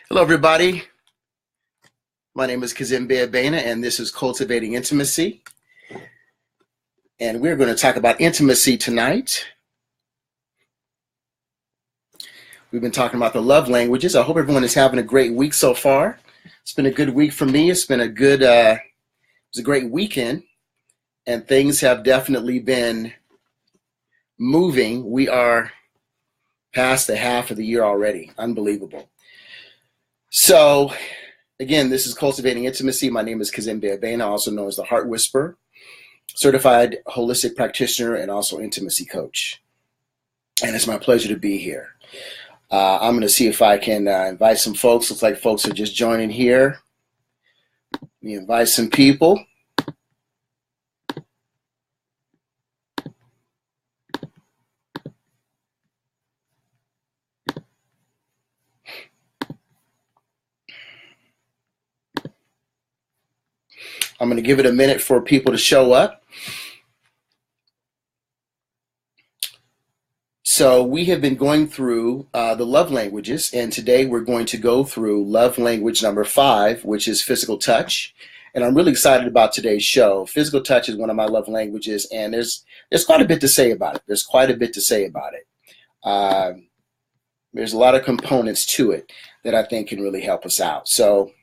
Hello, everybody. My name is Kazimbe Abena, and this is Cultivating Intimacy. And we're going to talk about intimacy tonight. We've been talking about the love languages. I hope everyone is having a great week so far. It's been a good week for me. It's been it was a great weekend, and things have definitely been moving. We are past the half of the year already. Unbelievable. So, again, this is Cultivating Intimacy. My name is Kazimbe Abena, also known as the Heart Whisperer, certified holistic practitioner, and also intimacy coach. And it's my pleasure to be here. I'm going to see if I can invite some folks. Looks like folks are just joining here. Let me invite some people. I'm going to give it a minute for people to show up. So we have been going through the love languages, and today we're going to go through love language number 5, which is physical touch. And I'm really excited about today's show. Physical touch is one of my love languages, and there's quite a bit to say about it. There's a lot of components to it that I think can really help us out. So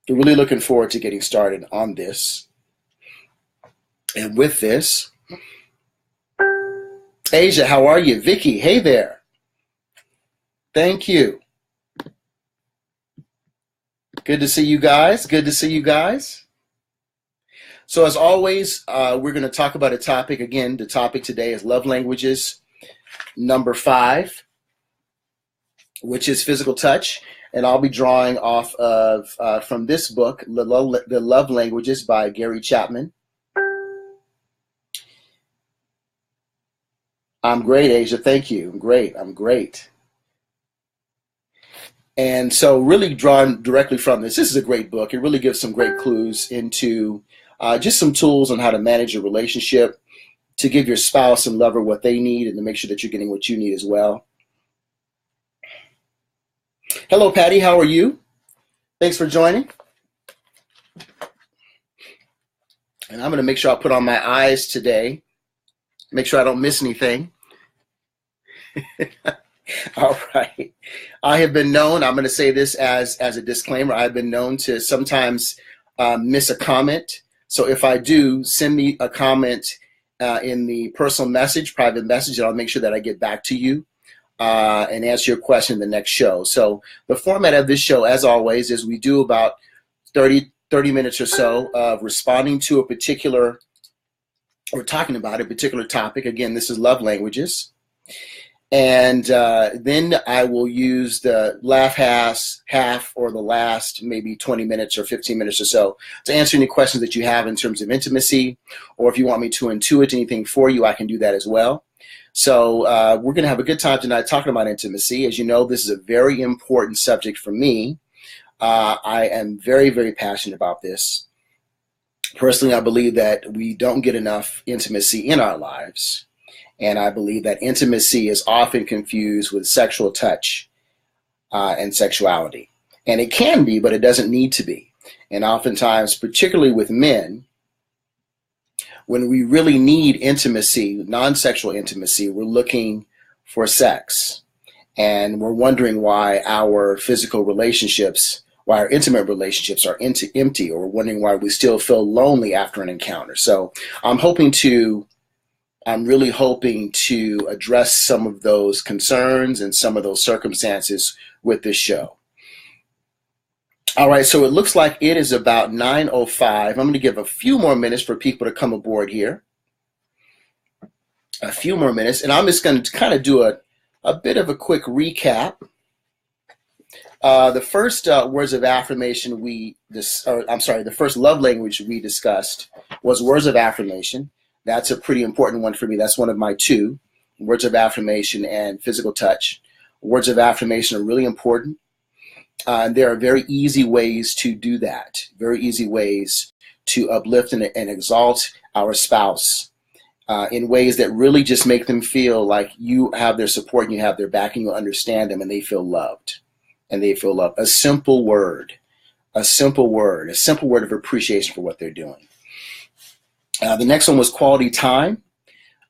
we're really looking forward to getting started on this. And with this, Asia, how are you? Vicky, hey there. Thank you. Good to see you guys. So as always, we're going to talk about a topic. Again, the topic today is love languages number 5, which is physical touch. And I'll be drawing off of from this book, The Love Languages by Gary Chapman. I'm great, Asia. Thank you. I'm great. And so really drawing directly from this is a great book. It really gives some great clues into just some tools on how to manage your relationship, to give your spouse and lover what they need, and to make sure that you're getting what you need as well. Hello, Patty. How are you? Thanks for joining. And I'm going to make sure I put on my eyes today. Make sure I don't miss anything. All right. I have been known, I'm going to say this as a disclaimer, I've been known to sometimes miss a comment. So if I do, send me a comment in the personal message, private message, and I'll make sure that I get back to you and answer your question in the next show. So the format of this show, as always, is we do about 30 minutes or so of responding to a particular, or talking about a particular topic. Again, this is love languages. And then I will use the half or the last maybe 20 minutes or 15 minutes or so to answer any questions that you have in terms of intimacy, or if you want me to intuit anything for you, I can do that as well. So we're going to have a good time tonight talking about intimacy. As you know, this is a very important subject for me. I am very, very passionate about this. Personally, I believe that we don't get enough intimacy in our lives. And I believe that intimacy is often confused with sexual touch and sexuality. And it can be, but it doesn't need to be. And oftentimes, particularly with men, when we really need intimacy, non-sexual intimacy, we're looking for sex. And we're wondering why our physical relationships, why our intimate relationships are empty, or we're wondering why we still feel lonely after an encounter. So I'm really hoping to address some of those concerns and some of those circumstances with this show. All right, so it looks like it is about 9:05. I'm going to give a few more minutes for people to come aboard here. A few more minutes, and I'm just going to kind of do a bit of a quick recap. The first words of affirmation the first love language we discussed was words of affirmation. That's a pretty important one for me. That's one of my 2, words of affirmation and physical touch. Words of affirmation are really important. There are very easy ways to do that, very easy ways to uplift and exalt our spouse in ways that really just make them feel like you have their support and you have their back and you understand them and they feel loved. and they feel loved. A simple word, a simple word, a simple word of appreciation for what they're doing. The next one was quality time.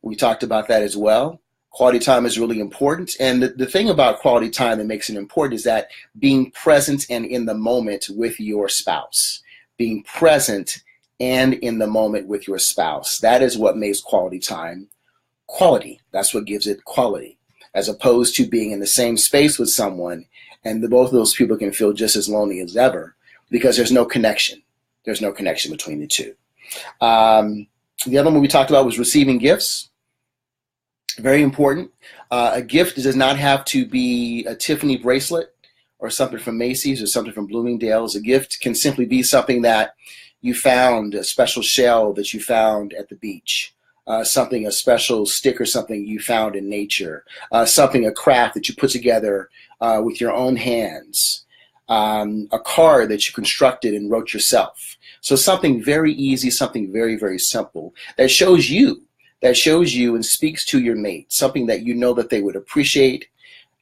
We talked about that as well. Quality time is really important. And the thing about quality time that makes it important is that being present and in the moment with your spouse. Being present and in the moment with your spouse. That is what makes quality time quality. That's what gives it quality. As opposed to being in the same space with someone and both of those people can feel just as lonely as ever because there's no connection. There's no connection between the two. The other one we talked about was receiving gifts. Very important. A gift does not have to be a Tiffany bracelet or something from Macy's or something from Bloomingdale's. A gift can simply be something that you found, a special shell that you found at the beach, a special stick or something you found in nature, a craft that you put together with your own hands, a card that you constructed and wrote yourself. So something very easy, something very, very simple that shows you and speaks to your mate, something that you know that they would appreciate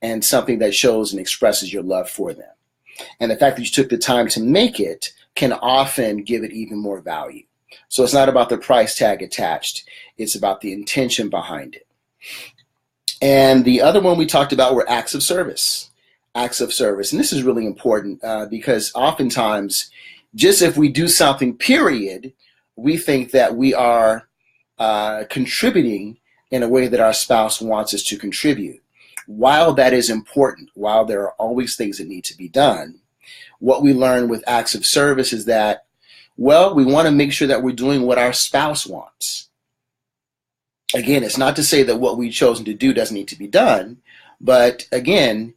and something that shows and expresses your love for them. And the fact that you took the time to make it can often give it even more value. So it's not about the price tag attached. It's about the intention behind it. And the other one we talked about were acts of service. Acts of service. And this is really important because oftentimes, just if we do something, period, we think that we are contributing in a way that our spouse wants us to contribute. While that is important, while there are always things that need to be done, what we learn with acts of service is that, well, we want to make sure that we're doing what our spouse wants. Again, it's not to say that what we've chosen to do doesn't need to be done, but again,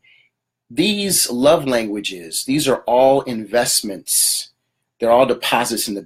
these love languages, these are all investments. They're all deposits in the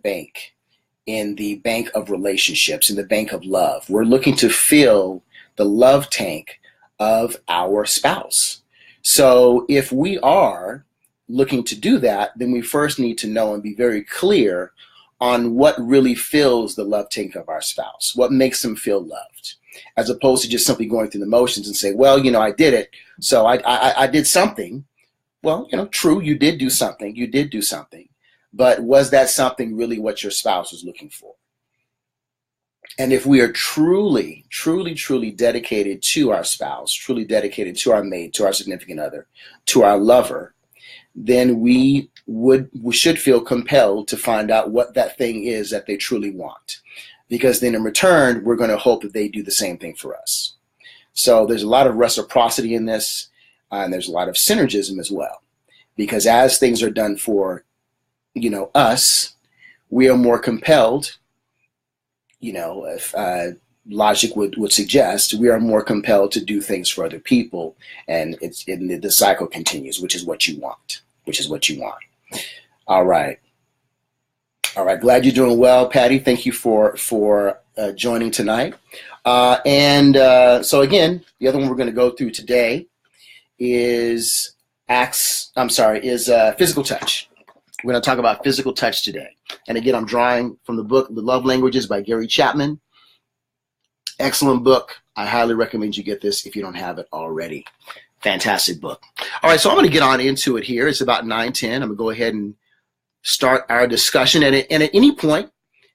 bank of relationships, in the bank of love. We're looking to fill the love tank of our spouse. So if we are looking to do that, then we first need to know and be very clear on what really fills the love tank of our spouse, what makes them feel loved, as opposed to just simply going through the motions and say, well, I did it, so I did something. Well, true, you did do something, but was that something really what your spouse was looking for? And if we are truly, truly, truly dedicated to our spouse, truly dedicated to our mate, to our significant other, to our lover, then we should feel compelled to find out what that thing is that they truly want. Because then in return, we're going to hope that they do the same thing for us. So there's a lot of reciprocity in this, and there's a lot of synergism as well. Because as things are done for, us, we are more compelled, if logic would suggest, we are more compelled to do things for other people, and the cycle continues, which is what you want. All right. Glad you're doing well, Patty. Thank you for joining tonight. So again, the other one we're going to go through today is physical touch. We're going to talk about physical touch today. And again, I'm drawing from the book, The Love Languages by Gary Chapman. Excellent book. I highly recommend you get this if you don't have it already. Fantastic book. All right, so I'm going to get on into it here. It's about 9:10. I'm going to go ahead and start our discussion. And at any point,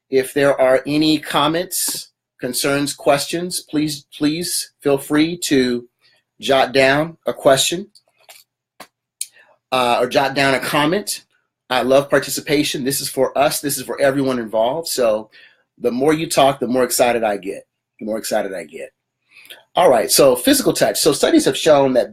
if there are any comments, concerns, questions, please feel free to jot down a question or jot down a comment. I love participation. This is for us. This is for everyone involved. So the more you talk, the more excited I get. All right, so physical touch. So studies have shown that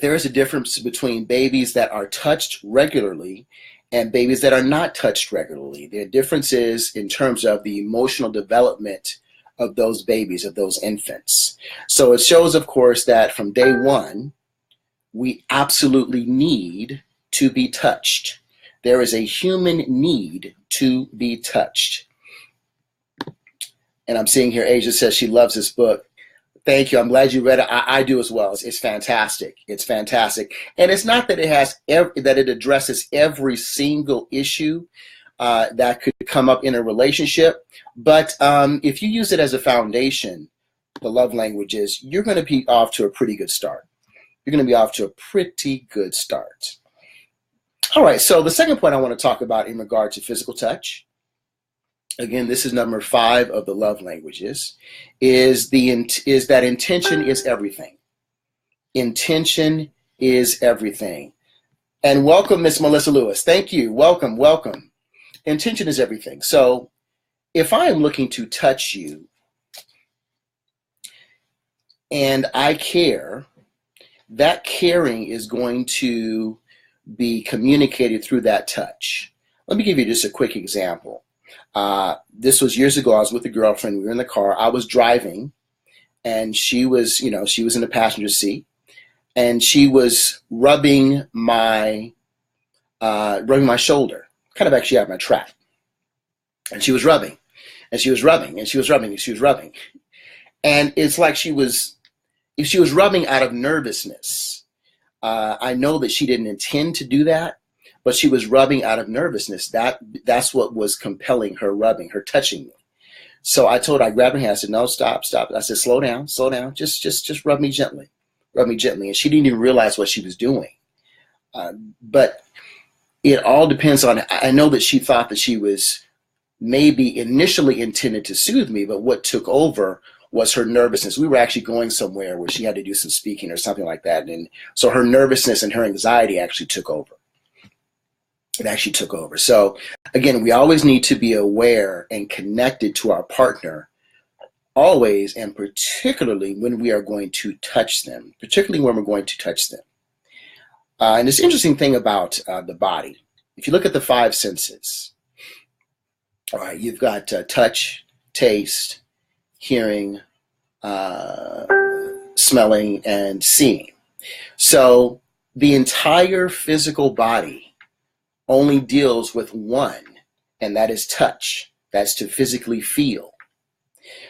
there is a difference between babies that are touched regularly and babies that are not touched regularly. There are differences in terms of the emotional development of those babies, of those infants. So it shows, of course, that from day one, we absolutely need to be touched. There is a human need to be touched. And I'm seeing here, Asia says she loves this book. Thank you. I'm glad you read it. I do as well. It's fantastic. It's fantastic. And it's not that it addresses every single issue that could come up in a relationship, but if you use it as a foundation, the love languages, you're going to be off to a pretty good start. you're going to be off to a pretty good start. All right, so the second point I want to talk about in regard to physical touch, again, this is number 5 of the love languages, is that intention is everything. Intention is everything. And welcome, Miss Melissa Lewis. Thank you. Welcome, welcome. Intention is everything. So if I am looking to touch you and I care, that caring is going to be communicated through that touch. Let me give you just a quick example. This was years ago. I was with a girlfriend. We were in the car. I was driving, and she was in the passenger seat, and she was rubbing my shoulder, kind of actually at my trap. And she was rubbing, and she was rubbing, and she was rubbing, and she was rubbing. And it's like she was rubbing out of nervousness. I know that she didn't intend to do that, but she was rubbing out of nervousness. That's what was compelling her rubbing, her touching me. So I told her, I grabbed her hand, I said, no, stop. I said, slow down, just rub me gently. And she didn't even realize what she was doing. But it all depends on, I know that she thought that she was maybe initially intended to soothe me, but what took over was her nervousness. We were actually going somewhere where she had to do some speaking or something like that. And so her nervousness and her anxiety actually took over. It actually took over. So again, we always need to be aware and connected to our partner, always, and particularly when we are going to touch them, And this interesting thing about the body, if you look at the 5 senses, all right, you've got touch, taste, hearing, smelling, and seeing. So the entire physical body only deals with one, and that is touch. That's to physically feel.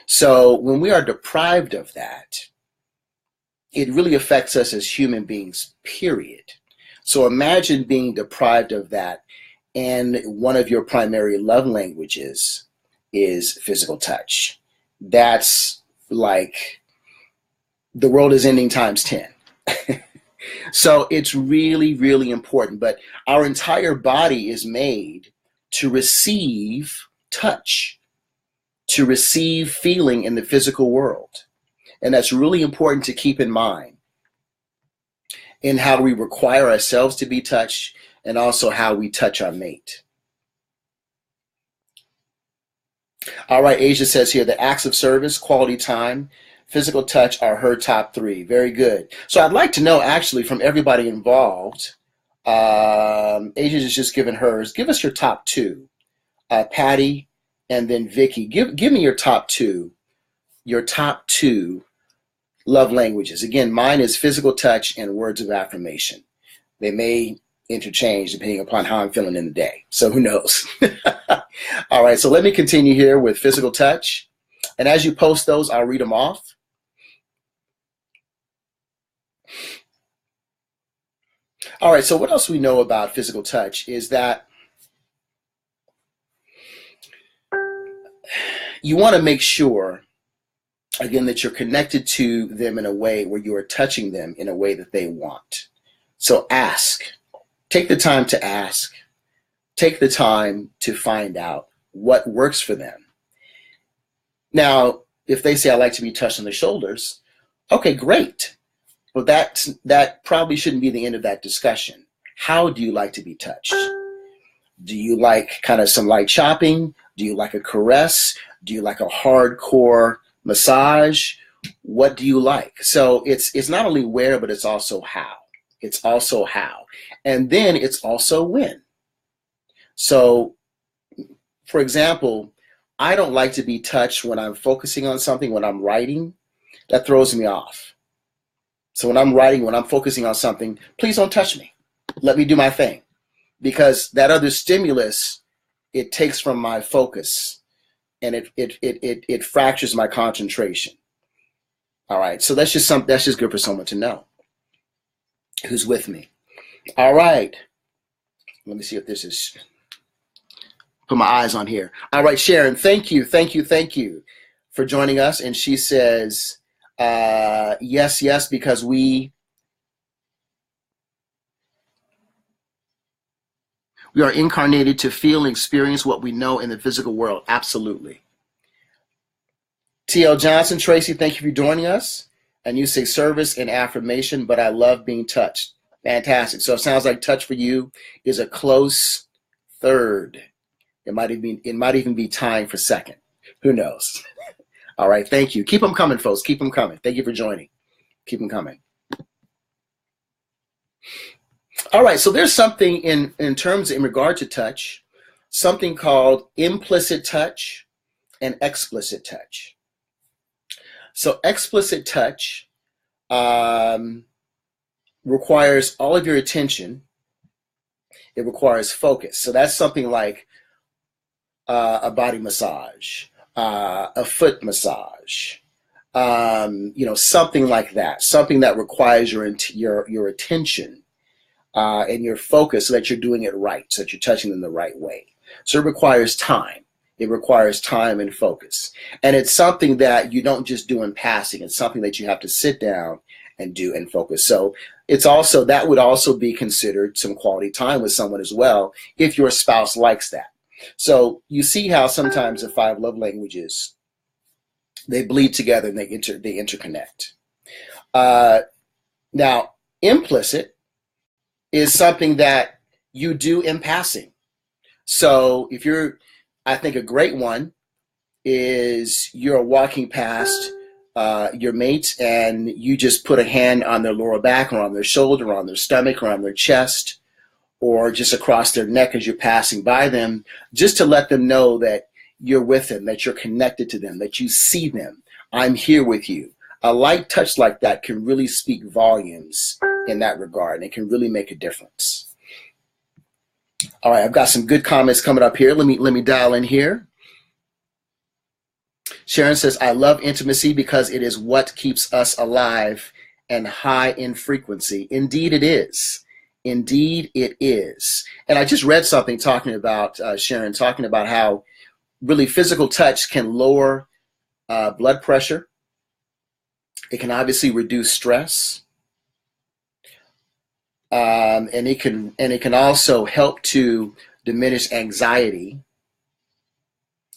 So when we are deprived of that, it really affects us as human beings, period. So imagine being deprived of that, and one of your primary love languages is physical touch. That's like the world is ending times 10. So it's really, really important. But our entire body is made to receive touch, to receive feeling in the physical world. And that's really important to keep in mind in how we require ourselves to be touched and also how we touch our mate. All right, Asia says here, the acts of service, quality time, physical touch are her top 3. Very good. So I'd like to know, actually, from everybody involved, Asia's just given hers. Give us your top 2. Patty and then Vicky. Give me your top 2. Your top 2 love languages. Again, mine is physical touch and words of affirmation. They may interchange depending upon how I'm feeling in the day. So who knows? All right, so let me continue here with physical touch. And as you post those, I'll read them off. All right, so what else we know about physical touch is that you want to make sure, again, that you're connected to them in a way where you are touching them in a way that they want. So ask. Take the time to ask. Take the time to find out what works for them. Now, if they say, I like to be touched on the shoulders, okay, great. But that probably shouldn't be the end of that discussion. How do you like to be touched? Do you like kind of some light chopping? Do you like a caress? Do you like a hardcore massage? What do you like? So it's not only where, but it's also how. It's also how. And then it's also when. So, for example, I don't like to be touched when I'm focusing on something, when I'm writing. That throws me off. So when I'm writing, when I'm focusing on something, please don't touch me. Let me do my thing. Because that other stimulus, it takes from my focus and it fractures my concentration. All right, so that's just good for someone to know who's with me. All right, let me see if this is, put my eyes on here. All right, Sharon, thank you for joining us. And she says, yes, because we We are incarnated to feel and experience what we know in the physical world. Absolutely. T.L. Johnson, Tracy, thank you for joining us. And you say service and affirmation, but I love being touched. Fantastic. So it sounds like touch for you is a close third. It might even be tying for second. Who knows? All right. Thank you. Keep them coming, folks. Keep them coming. Thank you for joining. Keep them coming. All right. So there's something in regard to touch, something called implicit touch and explicit touch. So explicit touch requires all of your attention. It requires focus. So that's something like a body massage, a foot massage, something like that. Something that requires your attention and your focus, so that you're doing it right, so that you're touching them the right way. So it requires time. It requires time and focus. And it's something that you don't just do in passing. It's something that you have to sit down and do and focus. So that would also be considered some quality time with someone as well, if your spouse likes that. So you see how sometimes the 5 love languages, they bleed together and they interconnect. Now, implicit is something that you do in passing. So I think a great one is you're walking past your mate and you just put a hand on their lower back or on their shoulder or on their stomach or on their chest or just across their neck as you're passing by them, just to let them know that you're with them, that you're connected to them, that you see them. I'm here with you. A light touch like that can really speak volumes in that regard, and it can really make a difference. All right, I've got some good comments coming up here. Let me dial in here. Sharon says, I love intimacy because it is what keeps us alive and high in frequency. Indeed it is. Indeed it is. And I just read something talking about, Sharon, talking about how really physical touch can lower blood pressure. It can obviously reduce stress. And it can also help to diminish anxiety.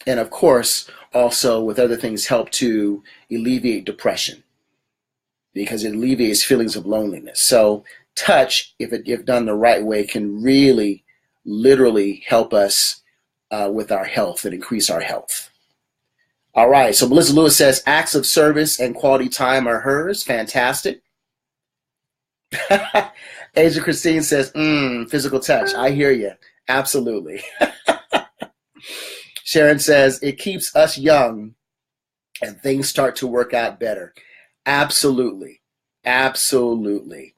And of course, also with other things, help to alleviate depression, because it alleviates feelings of loneliness. So touch, if done the right way, can really literally help us with our health and increase our health. All right, so Melissa Lewis says acts of service and quality time are hers. Fantastic. Asia Christine says, physical touch. I hear you. Absolutely. Sharon says, it keeps us young and things start to work out better. Absolutely. Absolutely.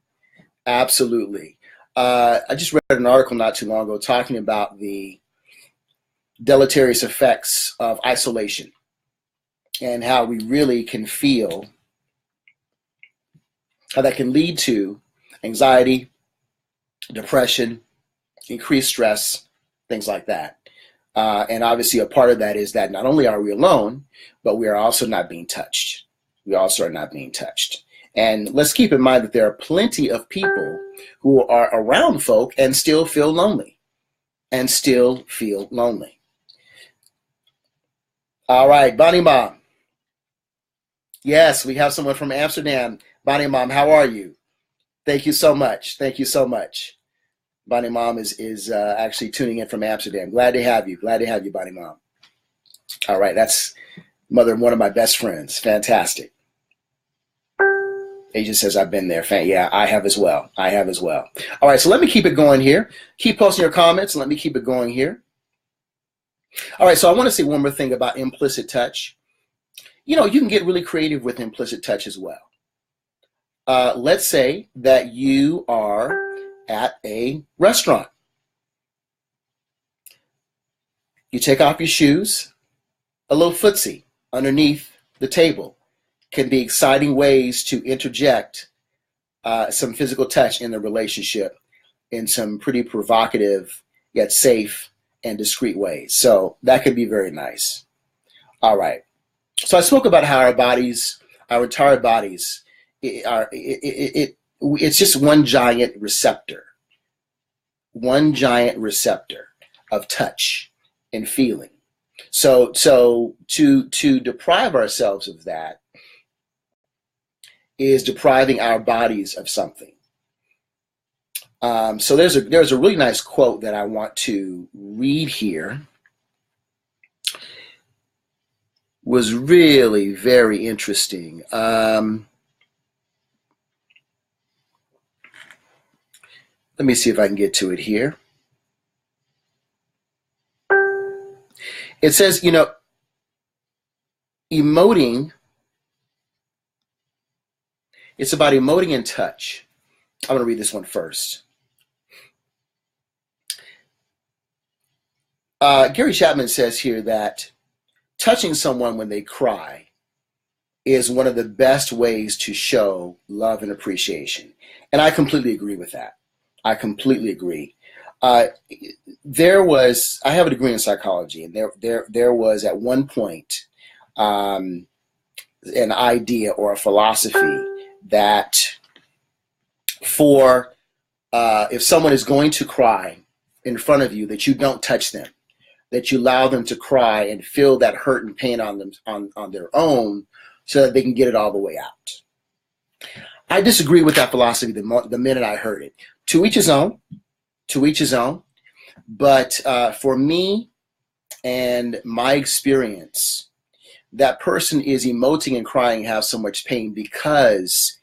Absolutely. I just read an article not too long ago talking about the deleterious effects of isolation and how we really can feel how that can lead to anxiety, depression, increased stress, things like that. And obviously a part of that is that not only are we alone, but we are also not being touched. We also are not being touched. And let's keep in mind that there are plenty of people who are around folk and still feel lonely. All right, Bonnie Mom. Yes, we have someone from Amsterdam. Bonnie Mom, how are you? Thank you so much. Thank you so much. Bonnie Mom is actually tuning in from Amsterdam. Glad to have you. Glad to have you, Bonnie Mom. All right, that's mother of one of my best friends. Fantastic. Agent says I've been there. Yeah, I have as well. I have as well. All right, so let me keep it going here. Keep posting your comments. Let me keep it going here. All right, so I want to say one more thing about implicit touch. You know, you can get really creative with implicit touch as well. Let's say that you are at a restaurant. You take off your shoes, a little footsie underneath the table can be exciting ways to interject some physical touch in the relationship in some pretty provocative yet safe and discreet ways. So that could be very nice. All right. So I spoke about how our bodies, our entire bodies, it's just one giant receptor. one giant receptor of touch and feeling. So to deprive ourselves of that is depriving our bodies of something. So there's a really nice quote that I want to read here. Was really very interesting. Let me see if I can get to it here. It says, emoting, it's about emoting in touch. I'm going to read this one first. Gary Chapman says here that touching someone when they cry is one of the best ways to show love and appreciation. And I completely agree with that. I completely agree. I have a degree in psychology, and there was at one point an idea or a philosophy that for if someone is going to cry in front of you, that you don't touch them, that you allow them to cry and feel that hurt and pain on them on their own, so that they can get it all the way out. I disagree with that philosophy the minute I heard it. To each his own. To each his own. But for me and my experience, that person is emoting and crying, have so much pain because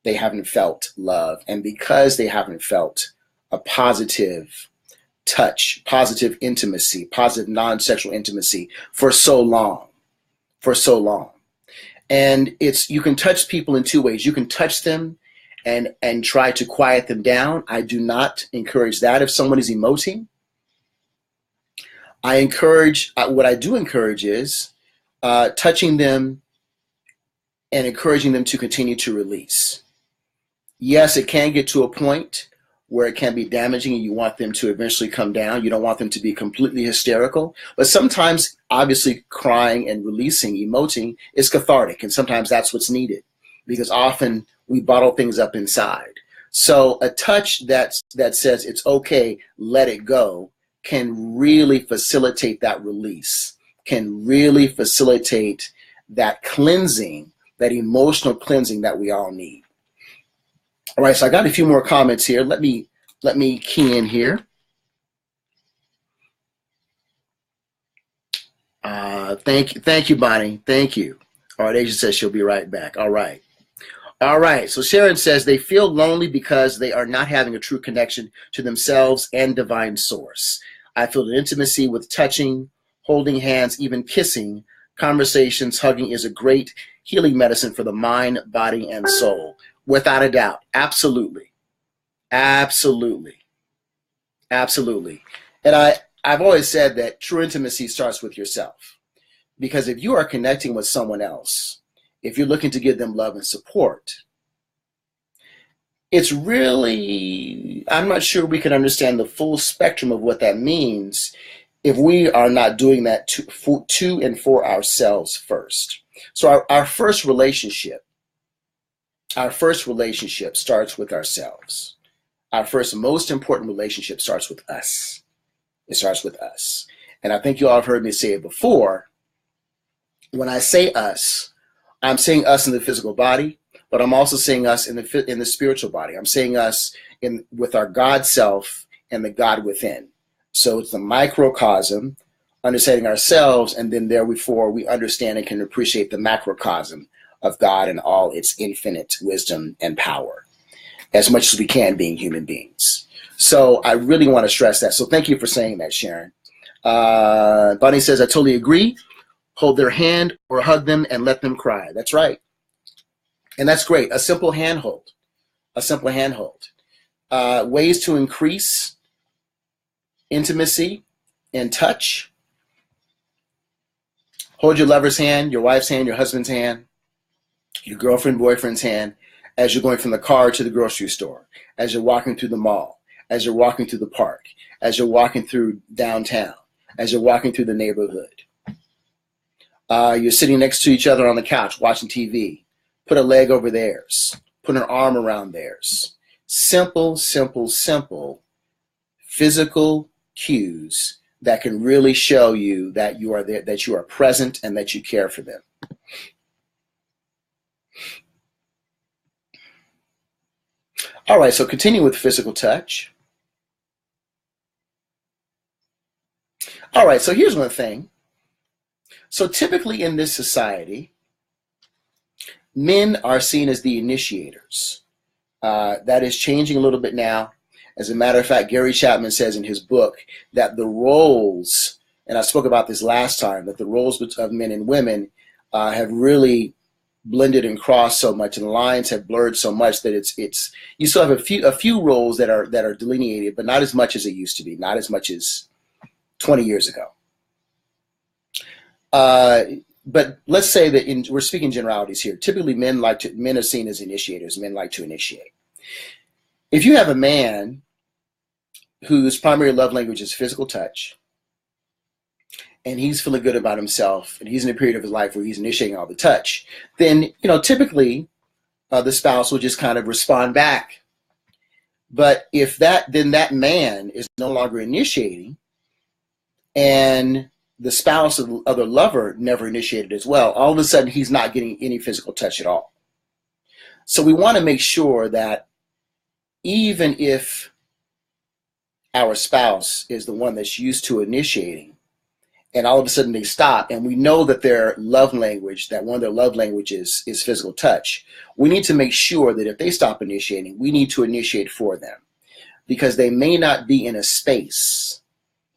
they haven't felt love and because they haven't felt a positive touch, positive intimacy, positive non-sexual intimacy for so long. And you can touch people in two ways. You can touch them and try to quiet them down. I do not encourage that. If someone is emoting, what I do encourage is touching them and encouraging them to continue to release. Yes, it can get to a point where it can be damaging and you want them to eventually come down. You don't want them to be completely hysterical. But sometimes, obviously, crying and releasing, emoting, is cathartic. And sometimes that's what's needed, because often we bottle things up inside. So a touch that says it's okay, let it go, can really facilitate that release, can really facilitate that cleansing, that emotional cleansing that we all need. All right, so I got a few more comments here. Let me key in here. Thank you, Bonnie. Thank you. All right, Asia says she'll be right back. All right. So Sharon says they feel lonely because they are not having a true connection to themselves and divine source. I feel an intimacy with touching, holding hands, even kissing, conversations, hugging is a great healing medicine for the mind, body, and soul. Without a doubt. Absolutely. And I've always said that true intimacy starts with yourself. Because if you are connecting with someone else, if you're looking to give them love and support, it's really, I'm not sure we can understand the full spectrum of what that means if we are not doing that to and for ourselves first. So our first relationship starts with ourselves. Our first most important relationship starts with us. It starts with us. And I think you all have heard me say it before. When I say us, I'm saying us in the physical body, but I'm also saying us in the spiritual body. I'm saying us with our God self and the God within. So it's the microcosm, understanding ourselves, and then therefore we understand and can appreciate the macrocosm of God and all its infinite wisdom and power, as much as we can, being human beings. So I really want to stress that. So thank you for saying that, Sharon. Bonnie says, I totally agree. Hold their hand or hug them and let them cry. That's right. And that's great. A simple handhold. Ways to increase intimacy and touch. Hold your lover's hand, your wife's hand, your husband's hand, your girlfriend, boyfriend's hand, as you're going from the car to the grocery store, as you're walking through the mall, as you're walking through the park, as you're walking through downtown, as you're walking through the neighborhood. You're sitting next to each other on the couch watching TV. Put a leg over theirs. Put an arm around theirs. Simple physical cues that can really show you that you are there, that you are present, and that you care for them. All right, so continue with physical touch. All right, so here's one thing. So typically in this society, men are seen as the initiators. That is changing a little bit now. As a matter of fact, Gary Chapman says in his book that the roles, and I spoke about this last time, that the roles of men and women have really blended and crossed so much, and the lines have blurred so much that it's you still have a few roles that are delineated, but not as much as it used to be, not as much as 20 years ago. But let's say that we're speaking generalities here. Typically, men are seen as initiators. Men like to initiate. If you have a man whose primary love language is physical touch, and he's feeling good about himself, and he's in a period of his life where he's initiating all the touch, then typically the spouse will just kind of respond back. But if then that man is no longer initiating, and the spouse of the other lover never initiated as well, all of a sudden he's not getting any physical touch at all. So we want to make sure that even if our spouse is the one that's used to initiating, and all of a sudden they stop, and we know that their love language, that one of their love languages is physical touch, we need to make sure that if they stop initiating, we need to initiate for them, because they may not be in a space.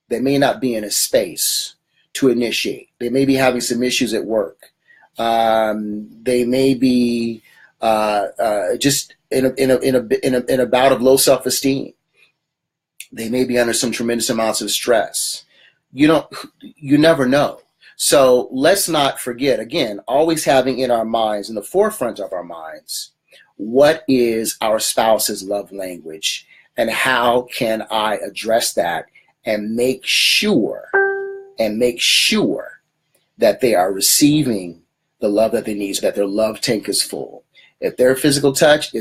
They may not be in a space to initiate. They may be having some issues at work. They may be just in a bout of low self-esteem. They may be under some tremendous amounts of stress. You never know. So let's not forget, again, always having in our minds, in the forefront of our minds, what is our spouse's love language, and how can I address that and make sure that they are receiving the love that they need, so that their love tank is full. If there's physical touch,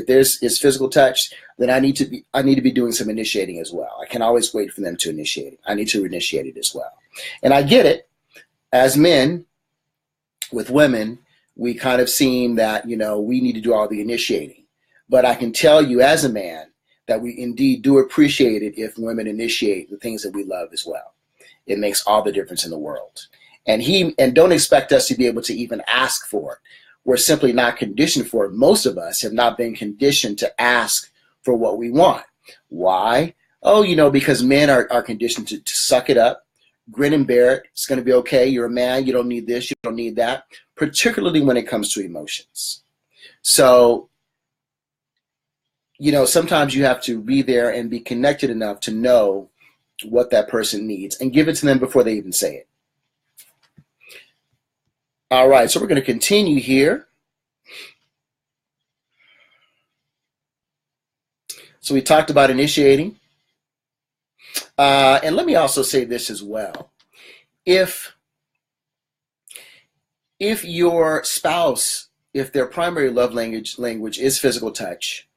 then I need to be doing some initiating as well. I can always wait for them to initiate it. I need to initiate it as well. And I get it. As men, with women, we kind of seem that, we need to do all the initiating. But I can tell you as a man that we indeed do appreciate it if women initiate the things that we love as well. It makes all the difference in the world. And don't expect us to be able to even ask for it. We're simply not conditioned for it. Most of us have not been conditioned to ask for what we want. Why? Oh, because men are conditioned to suck it up, grin and bear it. It's going to be okay. You're a man. You don't need this. You don't need that, particularly when it comes to emotions. So, sometimes you have to be there and be connected enough to know what that person needs and give it to them before they even say it. All right, so we're going to continue here. So we talked about initiating. And let me also say this as well. If your spouse, if their primary love language is physical touch,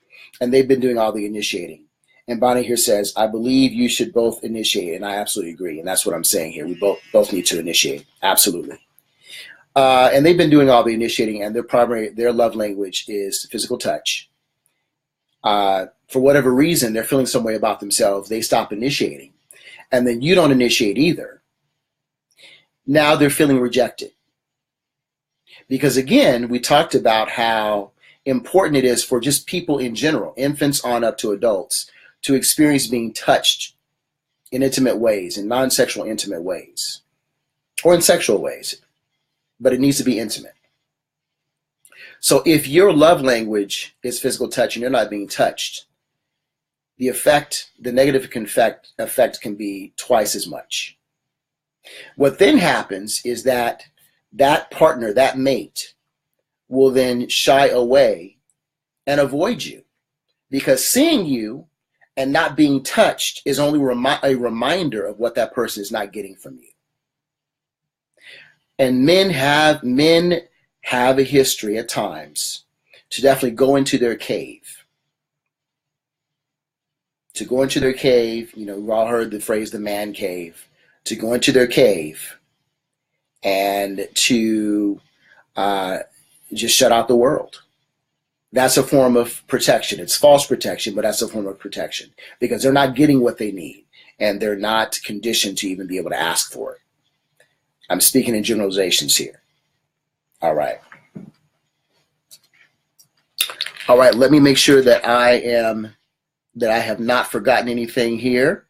and they've been doing all the initiating, and Bonnie here says, I believe you should both initiate, and I absolutely agree, and that's what I'm saying here. We both need to initiate, absolutely. And they've been doing all the initiating, and their love language is physical touch. For whatever reason, they're feeling some way about themselves. They stop initiating, and then you don't initiate either. Now they're feeling rejected. Because again, we talked about how important it is for just people in general, infants on up to adults, to experience being touched in intimate ways, in non-sexual intimate ways, or in sexual ways. But it needs to be intimate. So if your love language is physical touch and you're not being touched, the negative effect can be twice as much. What then happens is that partner, that mate, will then shy away and avoid you, because seeing you and not being touched is only a reminder of what that person is not getting from you. And men have a history at times to definitely go into their cave, to go into their cave. You know, we've all heard the phrase, the man cave, to go into their cave and to just shut out the world. That's a form of protection. It's false protection, but that's a form of protection because they're not getting what they need and they're not conditioned to even be able to ask for it. I'm speaking in generalizations here. All right. All right, let me make sure that I have not forgotten anything here.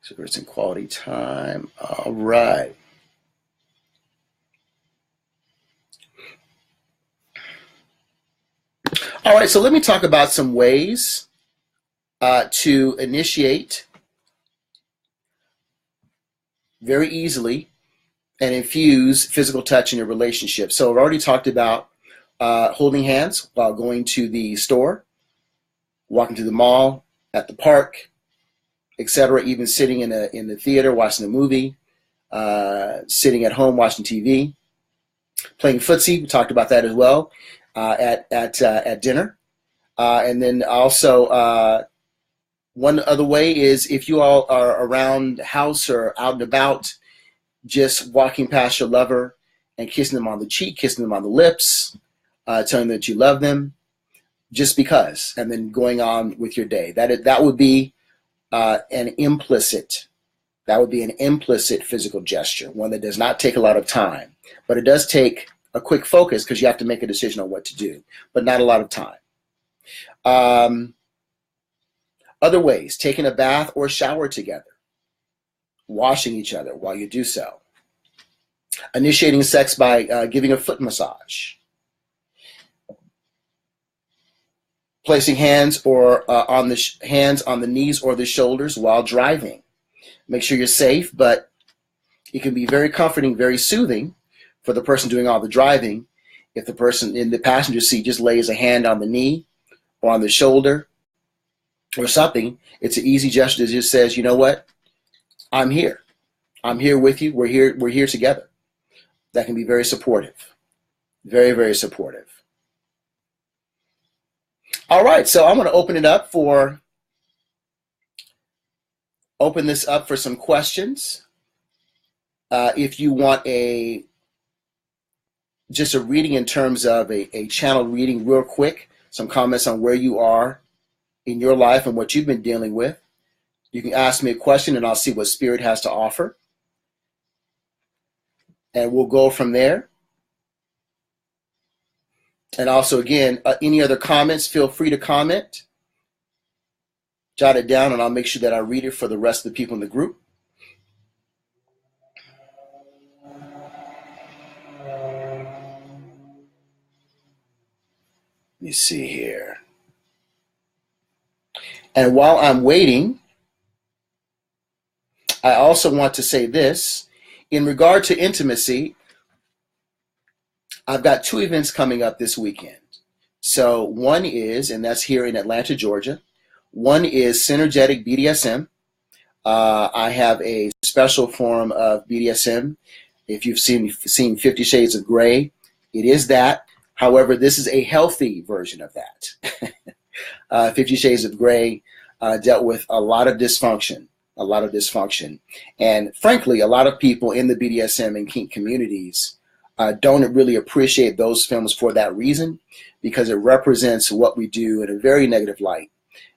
So it's in quality time. All right. All right, so let me talk about some ways to initiate very easily and infuse physical touch in your relationship. So I've already talked about holding hands while going to the store, walking to the mall, at the park, etc. Even sitting in the theater watching a movie, sitting at home watching TV, playing footsie. We talked about that as well at dinner, and then also one other way is if you all are around the house or out and about, just walking past your lover and kissing them on the cheek, kissing them on the lips, telling them that you love them, just because, and then going on with your day. That would be an implicit physical gesture, one that does not take a lot of time, but it does take a quick focus because you have to make a decision on what to do, but not a lot of time. Other ways, taking a bath or shower together, washing each other while you do so, initiating sex by giving a foot massage, placing hands or on the knees or the shoulders while driving. Make sure you're safe, but it can be very comforting, very soothing for the person doing all the driving if the person in the passenger seat just lays a hand on the knee or on the shoulder or something. It's an easy gesture that just says, you know what? I'm here. I'm here with you. We're here together. That can be very supportive. Very, very supportive. All right, so I'm going to open this up for some questions. If you want just a reading in terms of a channel reading real quick, some comments on where you are in your life and what you've been dealing with, you can ask me a question and I'll see what Spirit has to offer. And we'll go from there. And also, again, any other comments, feel free to comment. Jot it down and I'll make sure that I read it for the rest of the people in the group. Let me see here. And while I'm waiting, I also want to say this. In regard to intimacy, I've got 2 events coming up this weekend. So one is, and that's here in Atlanta, Georgia. One is Synergetic BDSM. I have a special form of BDSM. If you've seen 50 Shades of Grey, it is that. However, this is a healthy version of that. 50 Shades of Grey dealt with a lot of dysfunction. And frankly, a lot of people in the BDSM and kink communities don't really appreciate those films for that reason, because it represents what we do in a very negative light.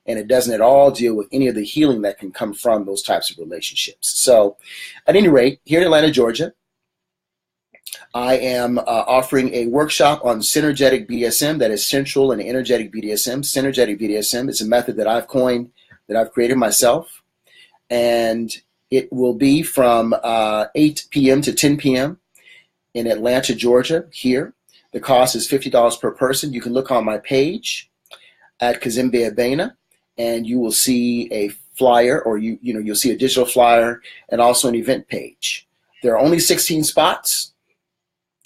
And it doesn't at all deal with any of the healing that can come from those types of relationships. So at any rate, here in Atlanta, Georgia, I am offering a workshop on synergetic BDSM, that is central and energetic BDSM. Synergetic BDSM is a method that I've coined, that I've created myself. And it will be from 8 p.m. to 10 p.m. in Atlanta, Georgia, here. The cost is $50 per person. You can look on my page at Kazembe Abena, and you will see a flyer, or you'll see a digital flyer and also an event page. There are only 16 spots,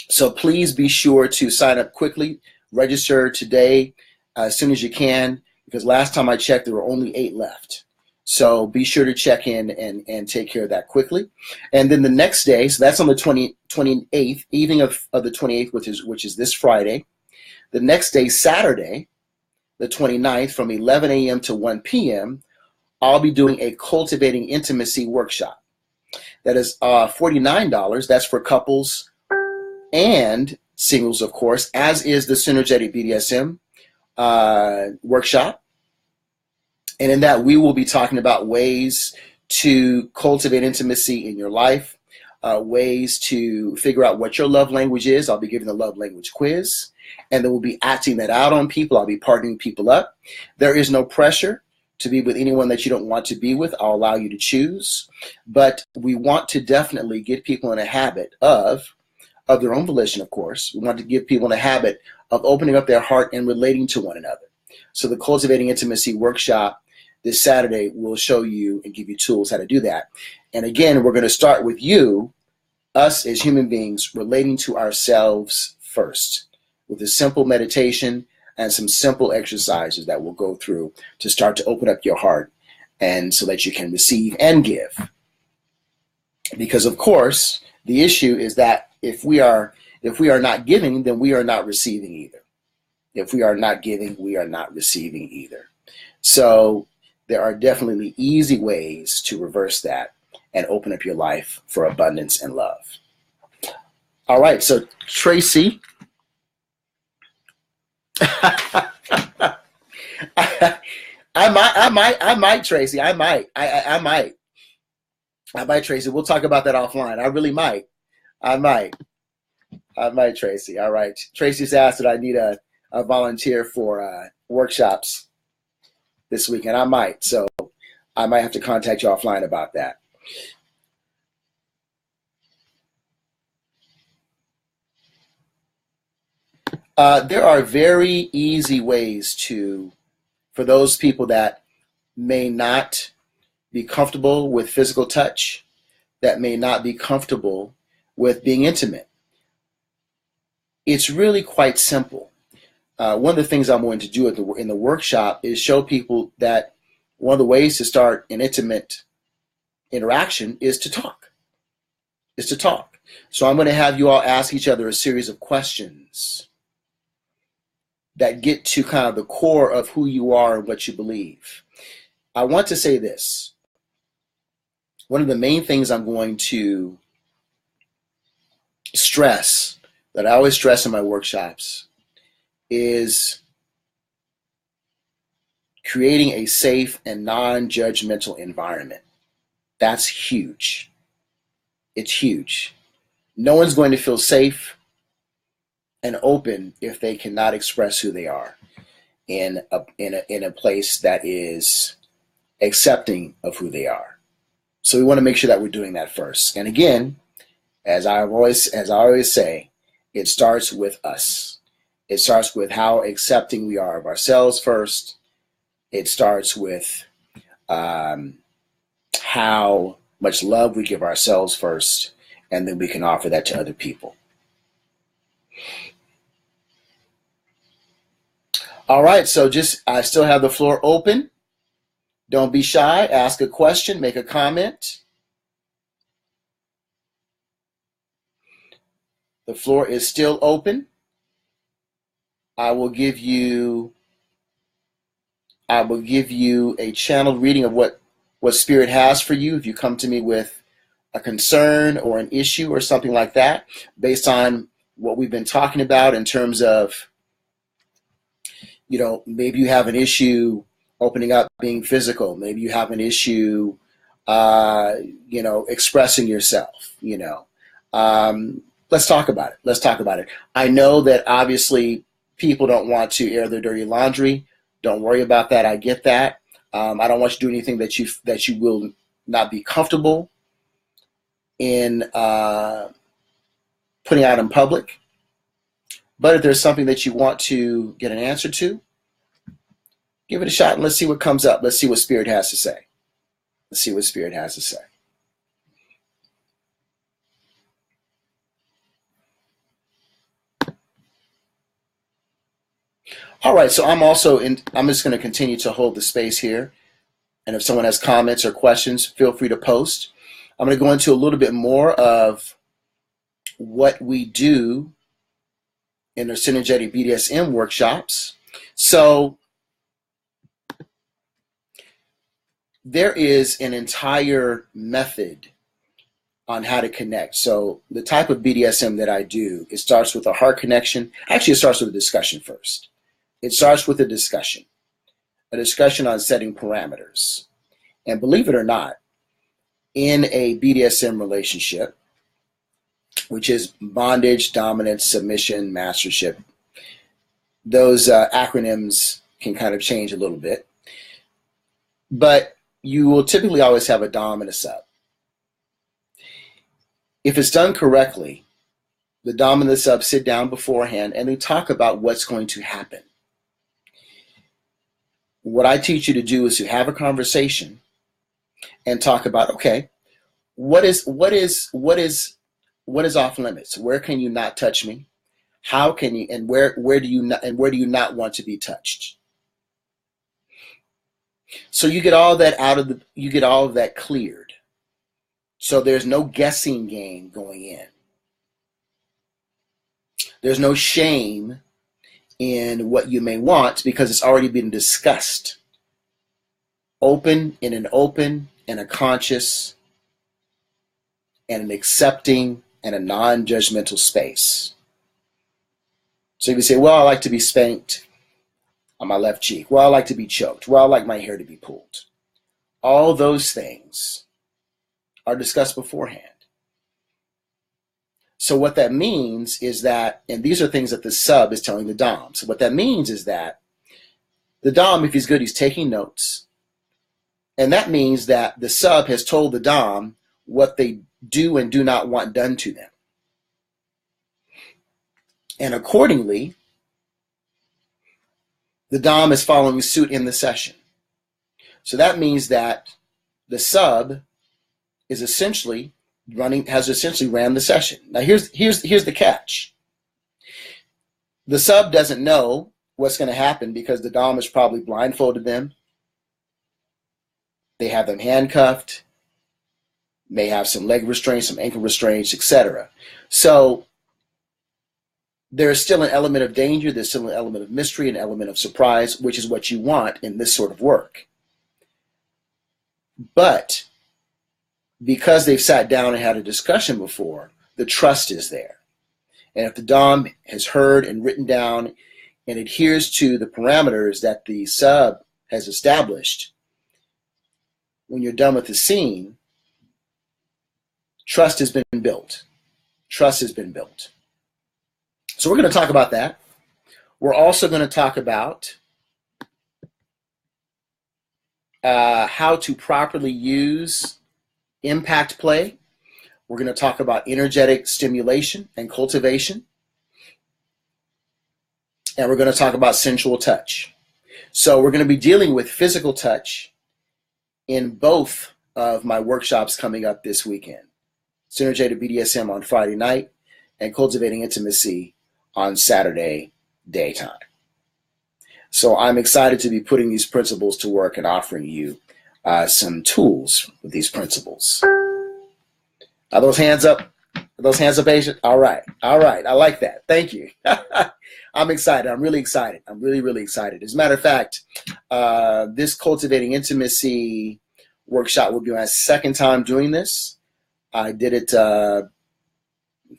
so please be sure to sign up quickly. Register today as soon as you can, because last time I checked, there were only 8 left. So be sure to check in and take care of that quickly. And then the next day, so that's on the 28th, evening of the 28th, which is this Friday. The next day, Saturday, the 29th, from 11 a.m. to 1 p.m., I'll be doing a Cultivating Intimacy workshop. That is $49. That's for couples and singles, of course, as is the Synergetic BDSM workshop. And in that, we will be talking about ways to cultivate intimacy in your life, ways to figure out what your love language is. I'll be giving the love language quiz, and then we'll be acting that out on people. I'll be partnering people up. There is no pressure to be with anyone that you don't want to be with. I'll allow you to choose. But we want to definitely get people in a habit of their own volition, of course. We want to give people in a habit of opening up their heart and relating to one another. So the Cultivating Intimacy workshop this Saturday will show you and give you tools how to do that. And again, we're going to start with us as human beings, relating to ourselves first with a simple meditation and some simple exercises that we'll go through to start to open up your heart, and so that you can receive and give. Because of course, the issue is that if we are not giving, then we are not receiving either. If we are not giving, we are not receiving either. So there are definitely easy ways to reverse that and open up your life for abundance and love. All right, so Tracy, I might, Tracy. I might, Tracy. We'll talk about that offline. I really might. I might, Tracy. All right. Tracy's asked that I need a volunteer for workshops this weekend. I might. So I might have to contact you offline about that. There are very easy ways for those people that may not be comfortable with physical touch, that may not be comfortable with being intimate. It's really quite simple. One of the things I'm going to do in the workshop is show people that one of the ways to start an intimate interaction is to talk. So I'm going to have you all ask each other a series of questions that get to kind of the core of who you are and what you believe. I want to say this. One of the main things I'm going to stress, that I always stress in my workshops, is creating a safe and non-judgmental environment. That's huge. It's huge. No one's going to feel safe and open if they cannot express who they are in a place that is accepting of who they are. So we want to make sure that we're doing that first. And again, as I always say, it starts with us. It starts with how accepting we are of ourselves first. It starts with how much love we give ourselves first, and then we can offer that to other people. All right, so I still have the floor open. Don't be shy. Ask a question, make a comment. The floor is still open. I will give you a channeled reading of what Spirit has for you if you come to me with a concern or an issue or something like that, based on what we've been talking about in terms of, maybe you have an issue opening up, being physical. Maybe you have an issue, expressing yourself. Let's talk about it. I know that obviously people don't want to air their dirty laundry. Don't worry about that. I get that. I don't want you to do anything that you will not be comfortable in putting out in public. But if there's something that you want to get an answer to, give it a shot and let's see what comes up. Let's see what Spirit has to say. All right, so I'm just going to continue to hold the space here And if someone has comments or questions, feel free to post. I'm going to go into a little bit more of what we do in our synergetic BDSM workshops. So there is an entire method on how to connect. So the type of BDSM that I do, it starts with a heart connection. Actually, it starts with a discussion first. It starts with a discussion on setting parameters. And believe it or not, in a BDSM relationship, which is bondage, dominance, submission, mastership, those acronyms can kind of change a little bit. But you will typically always have a dom and a sub. If it's done correctly, the dom and the sub sit down beforehand and they talk about what's going to happen. What I teach you to do is to have a conversation and talk about, okay, what is off limits? Where can you not touch me? How can you, and where do you not want to be touched? So you get all of that cleared. So there's no guessing game going in. There's no shame in what you may want because it's already been discussed. In an open and a conscious and an accepting and a non-judgmental space. So you can say, well, I like to be spanked on my left cheek. Well, I like to be choked. Well, I like my hair to be pulled. All those things are discussed beforehand. So what that means is that, and these are things that the sub is telling the dom. So what that means is that the dom, if he's good, he's taking notes. And that means that the sub has told the dom what they do and do not want done to them. And accordingly, the dom is following suit in the session. So that means that the sub is has essentially ran the session. Now here's the catch. The sub doesn't know what's going to happen because the dom has probably blindfolded them. They have them handcuffed, may have some leg restraints, some ankle restraints, etc. So there's still an element of danger, there's still an element of mystery, an element of surprise, which is what you want in this sort of work. But because they've sat down and had a discussion before, the trust is there. And if the dom has heard and written down and adheres to the parameters that the sub has established, when you're done with the scene, trust has been built. Trust has been built. So we're going to talk about that. We're also going to talk about how to properly use impact play. We're going to talk about energetic stimulation and cultivation. And we're going to talk about sensual touch. So we're going to be dealing with physical touch in both of my workshops coming up this weekend. Synergetic BDSM on Friday night and Cultivating Intimacy on Saturday daytime. So I'm excited to be putting these principles to work and offering you some tools with these principles. Are those hands up? Are those hands up, Asia? All right. I like that. Thank you. I'm excited. I'm really excited. I'm really, really excited. As a matter of fact, this Cultivating Intimacy workshop will be my second time doing this. I did it, I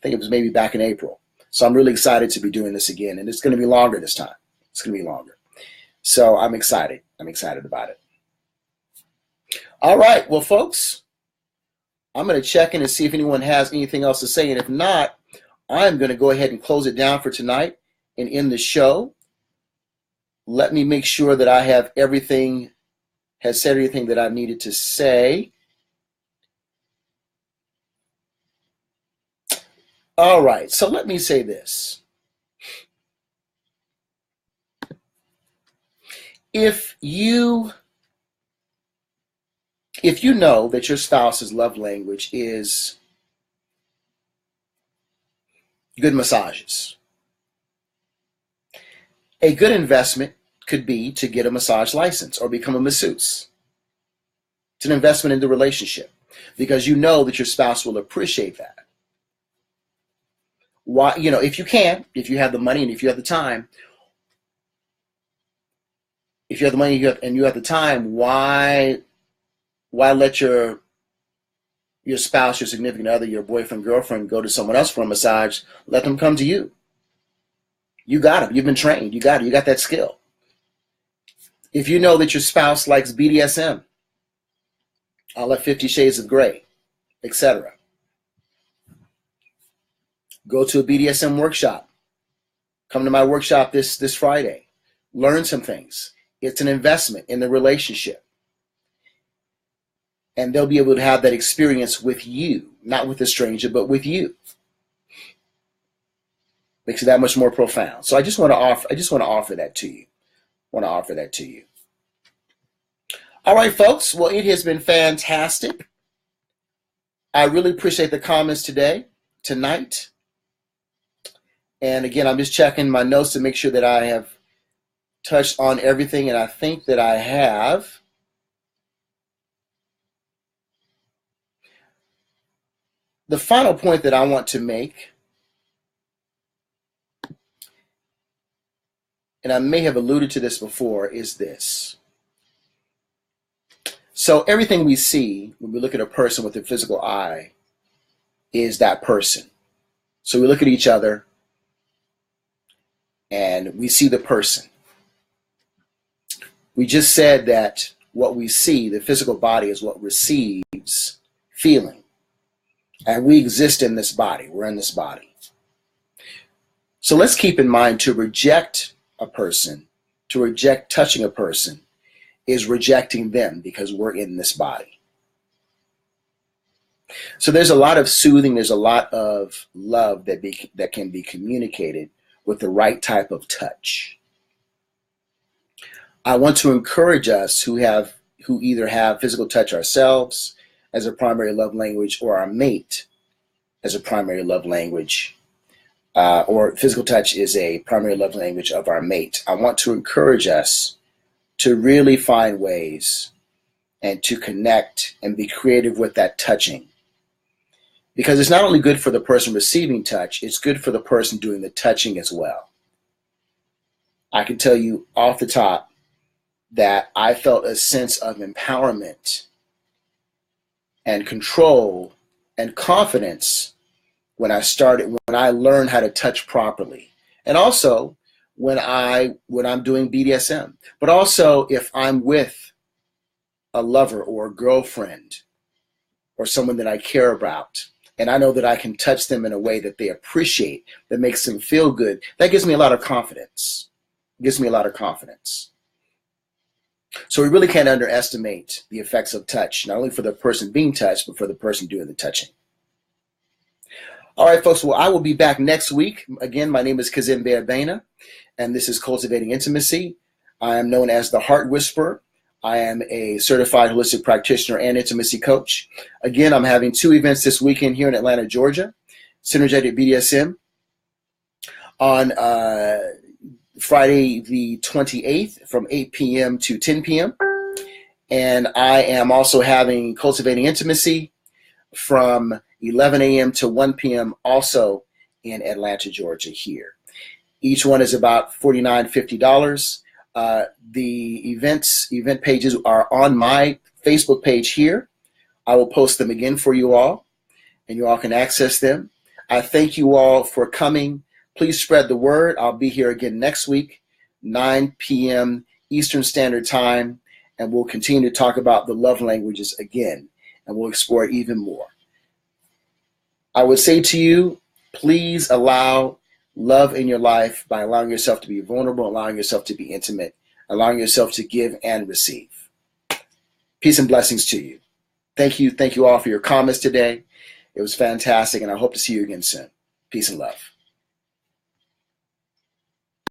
think it was maybe back in April. So I'm really excited to be doing this again. And it's going to be longer this time. It's going to be longer. So I'm excited. I'm excited about it. All right. Well, folks, I'm going to check in and see if anyone has anything else to say. And if not, I'm going to go ahead and close it down for tonight and end the show. Let me make sure that I have said everything that I needed to say. All right. So let me say this. If you know that your spouse's love language is good massages, a good investment could be to get a massage license or become a masseuse. It's an investment in the relationship because you know that your spouse will appreciate that. Why, if you can, if you have the money and if you have the time, and you have the time, why let your spouse, your significant other, your boyfriend, girlfriend go to someone else for a massage? Let them come to you. You got it. You've been trained. You got it. You got that skill. If you know that your spouse likes BDSM, I'll let 50 Shades of Grey, etc. Go to a BDSM workshop. Come to my workshop this Friday. Learn some things. It's an investment in the relationship. And they'll be able to have that experience with you, not with a stranger, but with you. Makes it that much more profound. So I just want to offer that to you. All right, folks. Well, it has been fantastic. I really appreciate the comments tonight. And again, I'm just checking my notes to make sure that I have touched on everything, and I think that I have. The final point that I want to make, and I may have alluded to this before, is this. So everything we see when we look at a person with a physical eye is that person. So we look at each other and we see the person. We just said that what we see, the physical body, is what receives feeling. And we exist in this body. We're in this body. So let's keep in mind, to reject a person, to reject touching a person, is rejecting them because we're in this body. So there's a lot of soothing, there's a lot of love that can be communicated with the right type of touch. I want to encourage us who either have physical touch ourselves as a primary love language, or our mate as a primary love language, or physical touch is a primary love language of our mate. I want to encourage us to really find ways and to connect and be creative with that touching. Because it's not only good for the person receiving touch, it's good for the person doing the touching as well. I can tell you off the top that I felt a sense of empowerment and control and confidence when I learned how to touch properly. And also when I'm doing BDSM. But also if I'm with a lover or a girlfriend or someone that I care about, and I know that I can touch them in a way that they appreciate, that makes them feel good, that gives me a lot of confidence. It gives me a lot of confidence. So we really can't underestimate the effects of touch, not only for the person being touched, but for the person doing the touching. All right, folks, well, I will be back next week. Again, my name is Kazim Beabena, and this is Cultivating Intimacy. I am known as the Heart Whisperer. I am a certified holistic practitioner and intimacy coach. Again, I'm having 2 events this weekend here in Atlanta, Georgia. Synergetic BDSM on Friday the 28th from 8 p.m. to 10 p.m. And I am also having Cultivating Intimacy from 11 a.m. to 1 p.m. also in Atlanta, Georgia here. Each one is about $49, $50. The event pages are on my Facebook page here. I will post them again for you all, and you all can access them. I thank you all for coming. Please spread the word. I'll be here again next week, 9 p.m. Eastern Standard Time, and we'll continue to talk about the love languages again, and we'll explore it even more. I would say to you, please allow love in your life by allowing yourself to be vulnerable, allowing yourself to be intimate, allowing yourself to give and receive. Peace and blessings to you. Thank you all for your comments today. It was fantastic, and I hope to see you again soon. Peace and love.